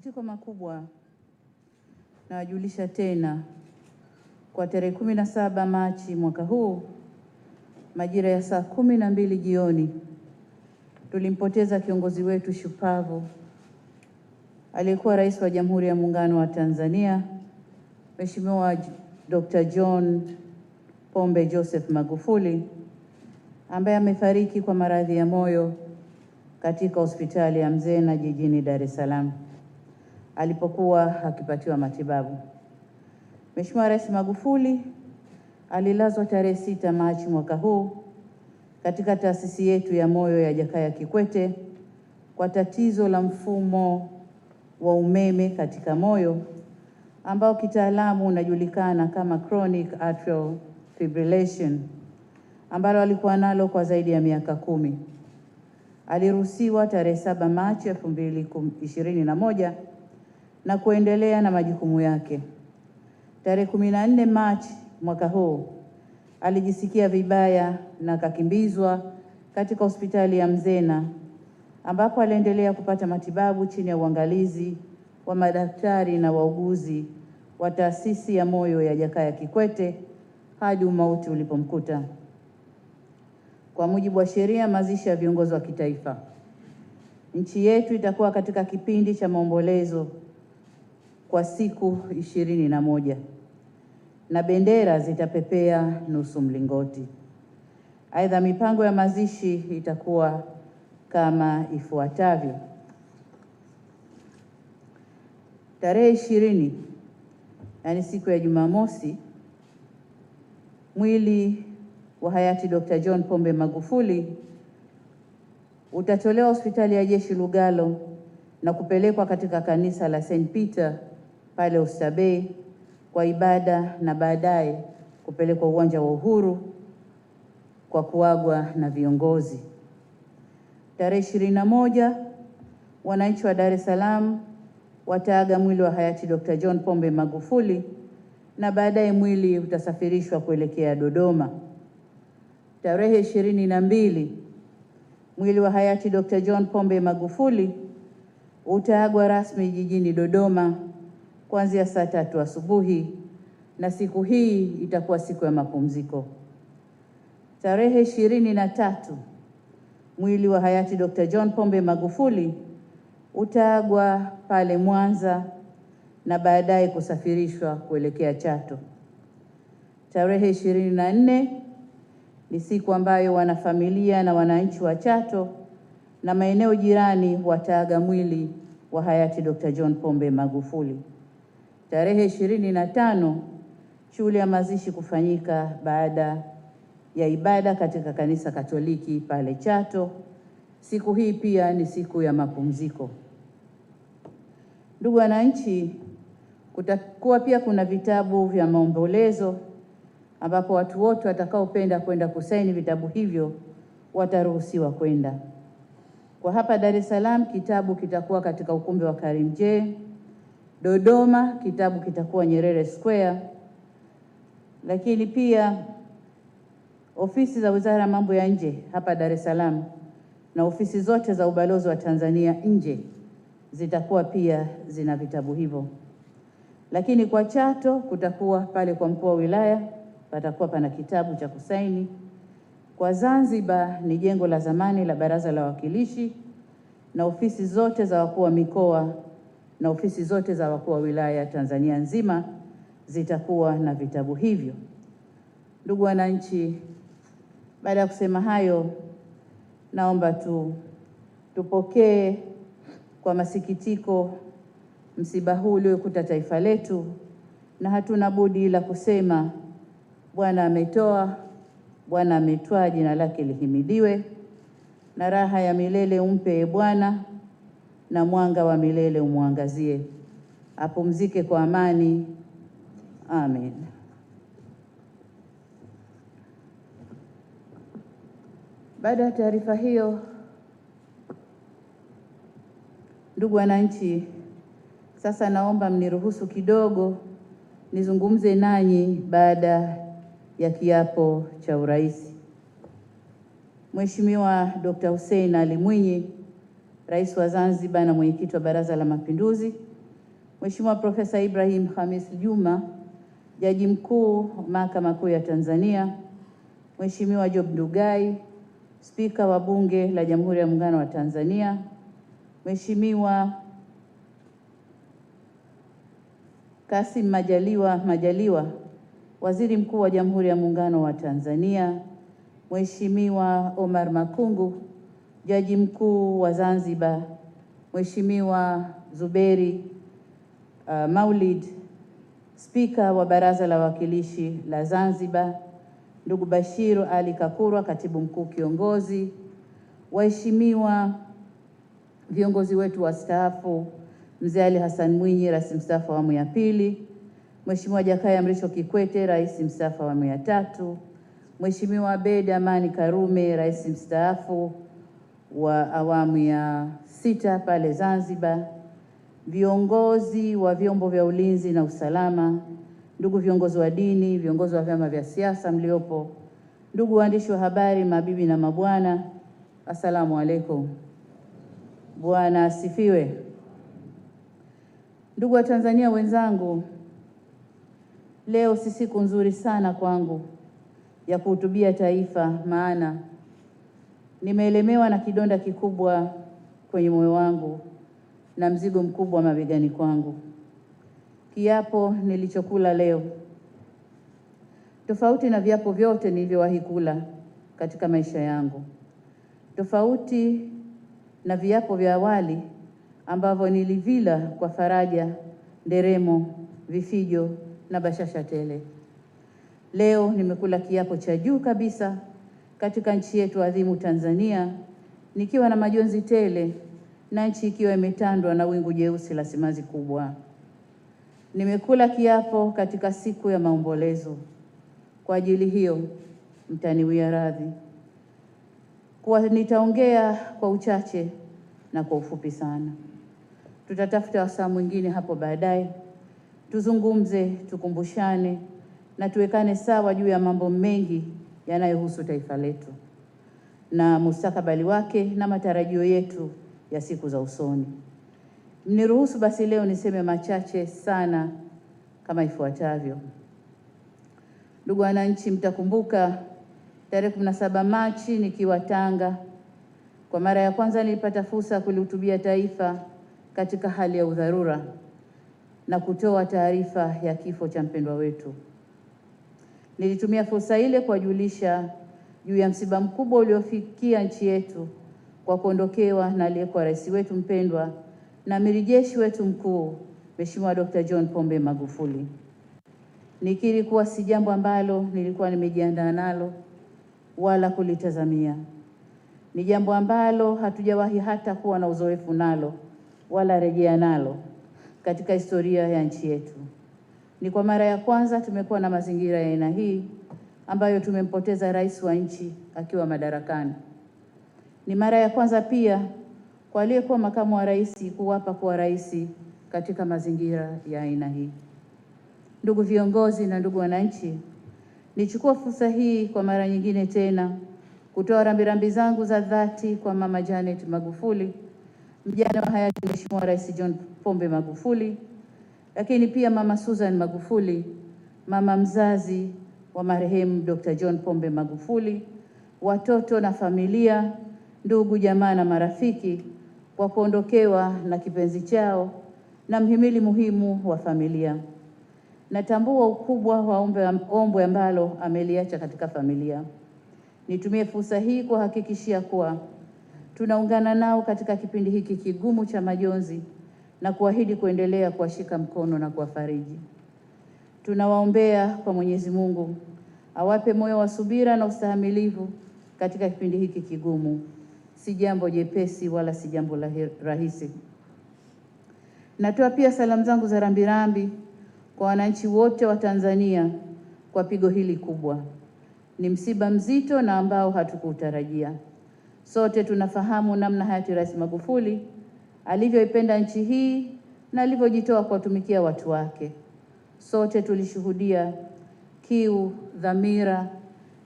Masikitiko makubwa nawajulisha tena kwa tarehe 17 Machi mwaka huu majira ya saa 12 jioni tulimpoteza kiongozi wetu shupavu aliyekuwa Rais wa Jamhuri ya Muungano wa Tanzania Mheshimiwa Dr. John Pombe Joseph Magufuli ambaye amefariki kwa maradhi ya moyo katika hospitali ya Mzena jijini Dar es Salaam alipokuwa akipatiwa matibabu. Mheshimiwa Rais Magufuli alilazwa tarehe 6 Machi mwaka huu katika taasisi yetu ya moyo ya Jakaya Kikwete kwa tatizo la mfumo wa umeme katika moyo ambao kitaalamu unajulikana kama chronic atrial fibrillation ambalo alikuwa nalo kwa zaidi ya miaka 10. Aliruhusiwa tarehe 7 Machi 2021 na kuendelea na majukumu yake. Tarehe 14 Machi mwaka huu alijisikia vibaya na akakimbizwa katika hospitali ya Mzena ambapo aliendelea kupata matibabu chini ya uangalizi wa madaktari na wauguzi wa taasisi ya moyo ya Jakaya Kikwete hadi umauti ulipomkuta. Kwa mujibu wa sheria mazishi ya viongozi wa kitaifa, nchi yetu itakuwa katika kipindi cha maombolezo kwa siku 21 na bendera zitapepea nusu mlingoti. Aidha, mipango ya mazishi itakuwa kama ifuatavyo. Tarehe 20, yani siku ya Jumamosi, mwili wa hayati Dr. John Pombe Magufuli utatolewa hospitali ya Jeshi Lugalo na kupelekwa katika kanisa la St. Peter pale Oysterbay kwa ibada na baadaye kupelekwa uwanja wa Uhuru kwa kuagwa na viongozi. Tarehe 21, wananchi wa Dar es Salaam wataaga mwili wa hayati Dr. John Pombe Magufuli na baadaye mwili utasafirishwa kuelekea Dodoma. Tarehe 22, mwili wa hayati Dr. John Pombe Magufuli utaagwa rasmi jijini Dodoma kuanzia saa 3 asubuhi na siku hii itakuwa siku ya mapumziko. Tarehe 23, mwili wa hayati Dr. John Pombe Magufuli utaagwa pale Mwanza na baadaye kusafirishwa kuelekea Chato. Tarehe 24 ni siku ambayo wanafamilia na wananchi wa Chato na maeneo jirani wataaga mwili wa hayati Dr. John Pombe Magufuli. Tarehe 25, shughuli ya mazishi kufanyika baada ya ibada katika kanisa Katoliki pale Chato. Siku hii pia ni siku ya mapumziko. Ndugu wananchi, kutakuwa pia kuna vitabu vya maombolezo ambapo watu wote watakaopenda kwenda kusaini vitabu hivyo wataruhusiwa kwenda. Kwa hapa Dar es Salaam kitabu kitakuwa katika ukumbi wa Karimjee. Dodoma kitabu kitakuwa Nyerere Square. Lakini pia ofisi za Wizara ya Mambo ya Nje hapa Dar es Salaam na ofisi zote za ubalozi wa Tanzania nje zitakuwa pia zina vitabu hivyo. Lakini kwa Chato kutakuwa pale kwa mkuu wa wilaya patakuwa pana kitabu cha kusaini. Kwa Zanzibar ni jengo la zamani la Baraza la Wawakilishi na ofisi zote za wakuu wa mikoa na ofisi zote za wakuu wa wilaya Tanzania nzima zitakuwa na vitabu hivyo. Ndugu wananchi, baada ya kusema hayo, naomba tupokee kwa masikitiko msiba huu uliokuta taifa letu, na hatuna budi ila kusema Bwana ametoa, Bwana ametwaa, jina lake lihimidiwe, na raha ya milele umpe Bwana, na mwanga wa milele umwangazie. Apumzike kwa amani. Amen. Baada ya taarifa hiyo, ndugu wananchi, sasa naomba mniruhusu kidogo nizungumze nanyi baada ya kiapo cha urais. Mheshimiwa Dr. Hussein Ali Mwinyi, Rais wa Zanzibar na Mwenyekiti wa Baraza la Mapinduzi, Mheshimiwa Profesa Ibrahim Khamis Juma, Jaji Mkuu Mahakama Kuu ya Tanzania, Mheshimiwa Job Ndugai, Spika wa Bunge la Jamhuri ya Muungano wa Tanzania, Mheshimiwa Kassim Majaliwa, Waziri Mkuu wa Jamhuri ya Muungano wa Tanzania, Mheshimiwa Omar Makungu, Jaji Mkuu wa Zanzibar, Mheshimiwa Zuberi Maulid, Spika wa Baraza la Wawakilishi la Zanzibar, ndugu Bashiru Ali Kakurwa, Katibu Mkuu Kiongozi, waheshimiwa viongozi wetu wastaafu, Mzee Ali Hassan Mwinyi, Rais mstaafu wa awamu ya pili, Mheshimiwa Jakaya Mrisho Kikwete, Rais mstaafu wa awamu ya tatu, Mheshimiwa Abeid Amani Karume, Rais mstaafu wa awamu ya sita pale Zanzibar, viongozi wa vyombo vya ulinzi na usalama, ndugu viongozi wa dini, viongozi wa vyama vya siasa mliopo, ndugu waandishi wa habari, mabibi na mabwana, assalamu alaikum. Bwana asifiwe. Ndugu wa Tanzania wenzangu, leo si siku nzuri sana kwangu ya kuhutubia taifa, maana nimeelemewa na kidonda kikubwa kwenye moyo wangu na mzigo mkubwa mabegani kwangu. Kiapo nilichokula leo, tofauti na viapo vyote nilivyowahi kula katika maisha yangu, tofauti na viapo vya awali ambavyo nilivila kwa faraja, nderemo, vifijo na bashasha tele. Leo nimekula kiapo cha juu kabisa katika nchi yetu adhimu Tanzania, nikiwa na majonzi tele na nchi ikiwa imetandwa na wingu jeusi la simanzi kubwa. Nimekula kiapo katika siku ya maombolezo. Kwa ajili hiyo mtaniwia radhi kwa nitaongea kwa uchache na kwa ufupi sana. Tutatafuta wasaa mwingine hapo baadaye, tuzungumze, tukumbushane na tuwekane sawa juu ya mambo mengi yanayohusu taifa letu na mustakabali wake na matarajio yetu ya siku za usoni. Mniruhusu basi leo niseme machache sana kama ifuatavyo. Ndugu wananchi, mtakumbuka tarehe 17 Machi nikiwa Tanga, kwa mara ya kwanza nilipata fursa ya kulihutubia taifa katika hali ya udharura na kutoa taarifa ya kifo cha mpendwa wetu. Nilitumia fursa ile kuwajulisha juu ya msiba mkubwa uliofikia nchi yetu kwa kuondokewa na aliyekuwa rais wetu mpendwa na amiri jeshi wetu mkuu, Mheshimiwa Dr. John Pombe Magufuli. Nikiri kuwa si jambo ambalo nilikuwa nimejiandaa nalo wala kulitazamia. Ni jambo ambalo hatujawahi hata kuwa na uzoefu nalo wala rejea nalo katika historia ya nchi yetu. Ni kwa mara ya kwanza tumekuwa na mazingira ya aina hii ambayo tumempoteza rais wa nchi akiwa madarakani. Ni mara ya kwanza pia kwa aliyekuwa makamu wa rais kuwapa kuwa rais katika mazingira ya aina hii. Ndugu viongozi na ndugu wananchi, nichukua fursa hii kwa mara nyingine tena kutoa rambirambi zangu za dhati kwa Mama Janet Magufuli, mjane wa hayati Mheshimiwa Rais John Pombe Magufuli, lakini pia Mama Susan Magufuli, mama mzazi wa marehemu Dr. John Pombe Magufuli, watoto na familia, ndugu jamaa na marafiki, kwa kuondokewa na kipenzi chao na mhimili muhimu wa familia. Natambua ukubwa wa ombwe ambalo ameliacha katika familia. Nitumie fursa hii kuhakikishia kuwa tunaungana nao katika kipindi hiki kigumu cha majonzi na kuahidi kuendelea kuwashika mkono na kuwafariji. Tunawaombea kwa Mwenyezi Mungu awape moyo wa subira na ustahimilivu katika kipindi hiki kigumu. Si jambo jepesi wala si jambo rahisi. Natoa pia salamu zangu za rambirambi kwa wananchi wote wa Tanzania kwa pigo hili kubwa. Ni msiba mzito na ambao hatukuutarajia. Sote tunafahamu namna hayati Rais Magufuli alivyoipenda nchi hii na alivyojitoa kuwatumikia watu wake. Sote tulishuhudia kiu, dhamira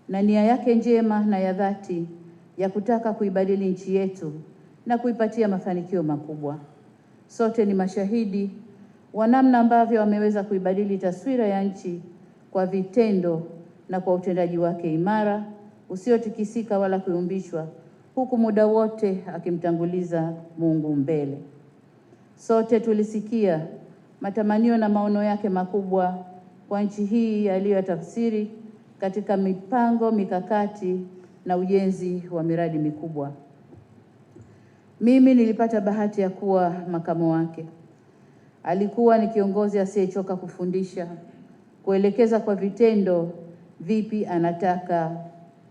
na nia yake njema na ya dhati ya kutaka kuibadili nchi yetu na kuipatia mafanikio makubwa. Sote ni mashahidi wa namna ambavyo wameweza kuibadili taswira ya nchi kwa vitendo na kwa utendaji wake imara usiotikisika wala kuyumbishwa, huku muda wote akimtanguliza Mungu mbele. Sote tulisikia matamanio na maono yake makubwa kwa nchi hii aliyotafsiri katika mipango, mikakati na ujenzi wa miradi mikubwa. Mimi nilipata bahati ya kuwa makamo wake. Alikuwa ni kiongozi asiyechoka kufundisha, kuelekeza kwa vitendo vipi anataka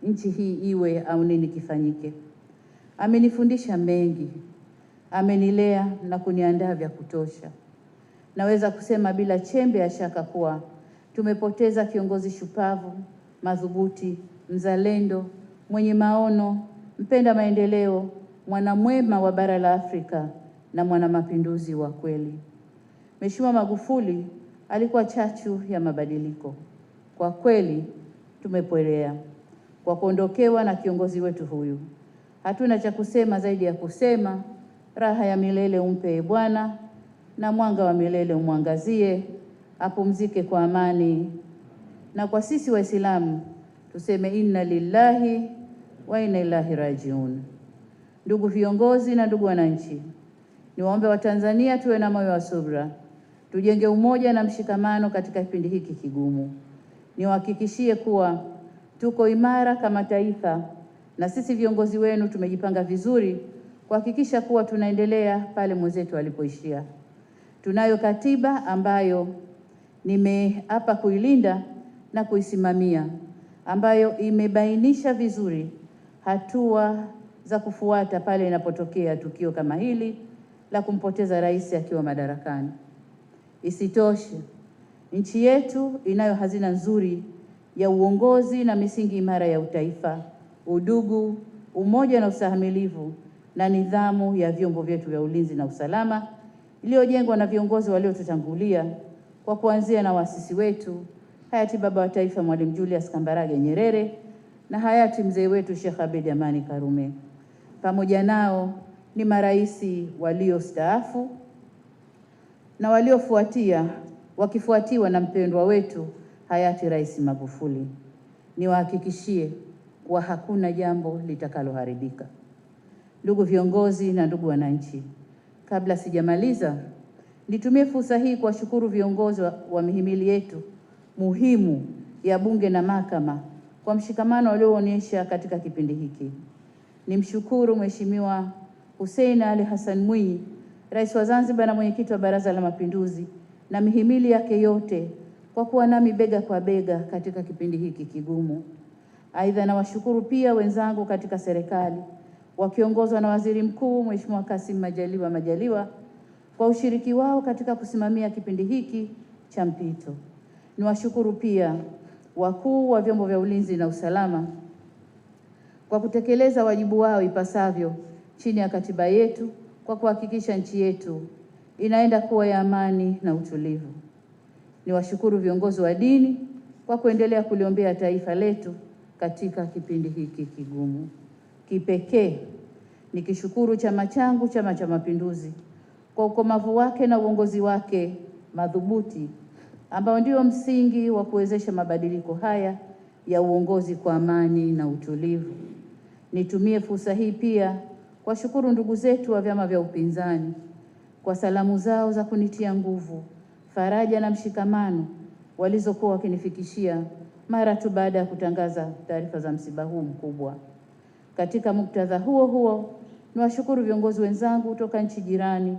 nchi hii iwe au nini kifanyike. Amenifundisha mengi, amenilea na kuniandaa vya kutosha. Naweza kusema bila chembe ya shaka kuwa tumepoteza kiongozi shupavu, madhubuti, mzalendo, mwenye maono, mpenda maendeleo, mwanamwema wa bara la Afrika na mwanamapinduzi wa kweli. Mheshimiwa Magufuli alikuwa chachu ya mabadiliko. Kwa kweli tumepwelea kwa kuondokewa na kiongozi wetu huyu. Hatuna cha kusema zaidi ya kusema raha ya milele umpe Bwana, na mwanga wa milele umwangazie, apumzike kwa amani. Na kwa sisi Waislamu tuseme inna lillahi wa inna ilaihi rajiun. Ndugu viongozi na ndugu wananchi, niwaombe Watanzania tuwe na moyo wa subra, tujenge umoja na mshikamano katika kipindi hiki kigumu. Niwahakikishie kuwa tuko imara kama taifa, na sisi viongozi wenu tumejipanga vizuri kuhakikisha kuwa tunaendelea pale mwenzetu alipoishia. Tunayo katiba ambayo nimeapa kuilinda na kuisimamia, ambayo imebainisha vizuri hatua za kufuata pale inapotokea tukio kama hili la kumpoteza rais akiwa madarakani. Isitoshe, nchi yetu inayo hazina nzuri ya uongozi na misingi imara ya utaifa, udugu, umoja na ustahimilivu na nidhamu ya vyombo vyetu vya ulinzi na usalama iliyojengwa na viongozi waliotutangulia kwa kuanzia na waasisi wetu hayati baba wa taifa Mwalimu Julius Kambarage Nyerere na hayati mzee wetu Sheikh Abeid Amani Karume. Pamoja nao ni maraisi waliostaafu na waliofuatia, wakifuatiwa na mpendwa wetu hayati Rais Magufuli. Niwahakikishie kuwa hakuna jambo litakaloharibika. Ndugu viongozi na ndugu wananchi, kabla sijamaliza, nitumie fursa hii kuwashukuru viongozi wa mihimili yetu muhimu ya Bunge na Mahakama kwa mshikamano walioonyesha katika kipindi hiki. Nimshukuru Mheshimiwa Hussein Ali Hassan Mwinyi, Rais wa Zanzibar na mwenyekiti wa Baraza la Mapinduzi, na mihimili yake yote kwa kuwa nami bega kwa bega katika kipindi hiki kigumu. Aidha, nawashukuru pia wenzangu katika serikali wakiongozwa na Waziri Mkuu Mheshimiwa Kassim Majaliwa kwa ushiriki wao katika kusimamia kipindi hiki cha mpito. Niwashukuru pia wakuu wa vyombo vya ulinzi na usalama kwa kutekeleza wajibu wao ipasavyo chini ya katiba yetu kwa kuhakikisha nchi yetu inaenda kuwa ya amani na utulivu. Niwashukuru viongozi wa dini kwa kuendelea kuliombea taifa letu katika kipindi hiki kigumu. Kipekee nikishukuru chama changu, Chama cha Mapinduzi, kwa ukomavu wake na uongozi wake madhubuti ambao ndio msingi wa kuwezesha mabadiliko haya ya uongozi kwa amani na utulivu. Nitumie fursa hii pia kuwashukuru ndugu zetu wa vyama vya upinzani kwa salamu zao za kunitia nguvu, faraja na mshikamano walizokuwa wakinifikishia mara tu baada ya kutangaza taarifa za msiba huu mkubwa. Katika muktadha huo, niwashukuru viongozi wenzangu kutoka nchi jirani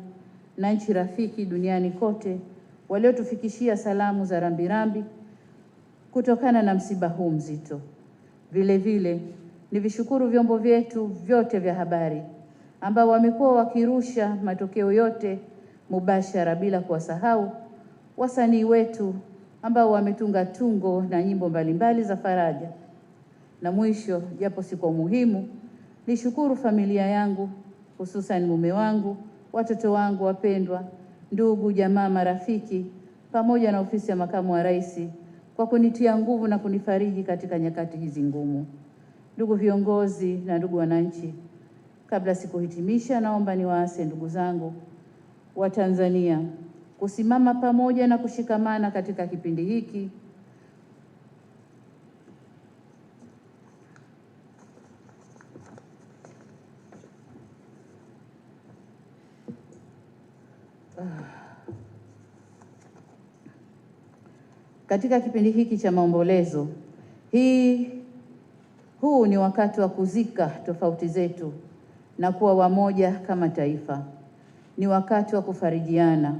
na nchi rafiki duniani kote waliotufikishia salamu za rambirambi kutokana na msiba huu mzito. Vile vile nivishukuru vyombo vyetu vyote vya habari ambao wamekuwa wakirusha matokeo yote mubashara, bila kuwasahau wasanii wetu ambao wametunga tungo na nyimbo mbalimbali za faraja. Na mwisho, japo si kwa umuhimu, nishukuru familia yangu, hususan mume wangu, watoto wangu wapendwa, ndugu, jamaa, marafiki, pamoja na ofisi ya Makamu wa Rais kwa kunitia nguvu na kunifariji katika nyakati hizi ngumu. Ndugu viongozi na ndugu wananchi, kabla sikuhitimisha, naomba niwaase ndugu zangu wa Tanzania kusimama pamoja na kushikamana katika kipindi hiki cha maombolezo. Huu ni wakati wa kuzika tofauti zetu na kuwa wamoja kama taifa. Ni wakati wa kufarijiana,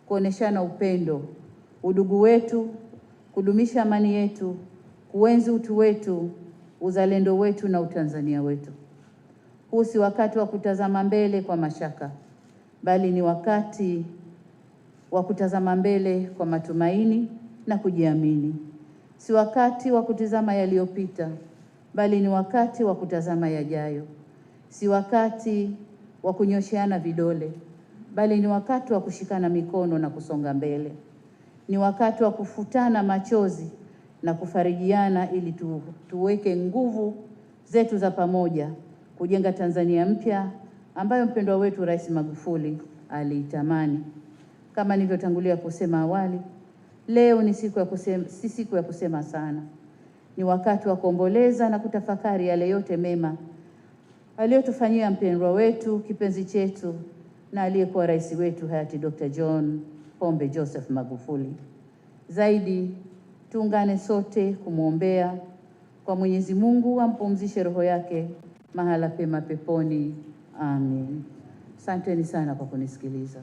kuoneshana upendo, udugu wetu, kudumisha amani yetu, kuenzi utu wetu, uzalendo wetu na utanzania wetu. Huu si wakati wa kutazama mbele kwa mashaka, bali ni wakati wa kutazama mbele kwa matumaini na kujiamini. Si wakati wa kutazama yaliyopita, bali ni wakati wa kutazama yajayo. Si wakati wa kunyosheana vidole, bali ni wakati wa kushikana mikono na kusonga mbele. Ni wakati wa kufutana machozi na kufarijiana ili tuweke nguvu zetu za pamoja kujenga Tanzania mpya ambayo mpendwa wetu Rais Magufuli aliitamani. Kama nilivyotangulia kusema awali, leo ni si siku ya kusema sana. Ni wakati wa kuomboleza na kutafakari yale yote mema aliyotufanyia mpendwa wetu, kipenzi chetu na aliyekuwa rais wetu hayati Dr. John Pombe Joseph Magufuli. Zaidi, tuungane sote kumwombea kwa Mwenyezi Mungu ampumzishe roho yake mahala pema peponi. Amen. Asanteni sana kwa kunisikiliza.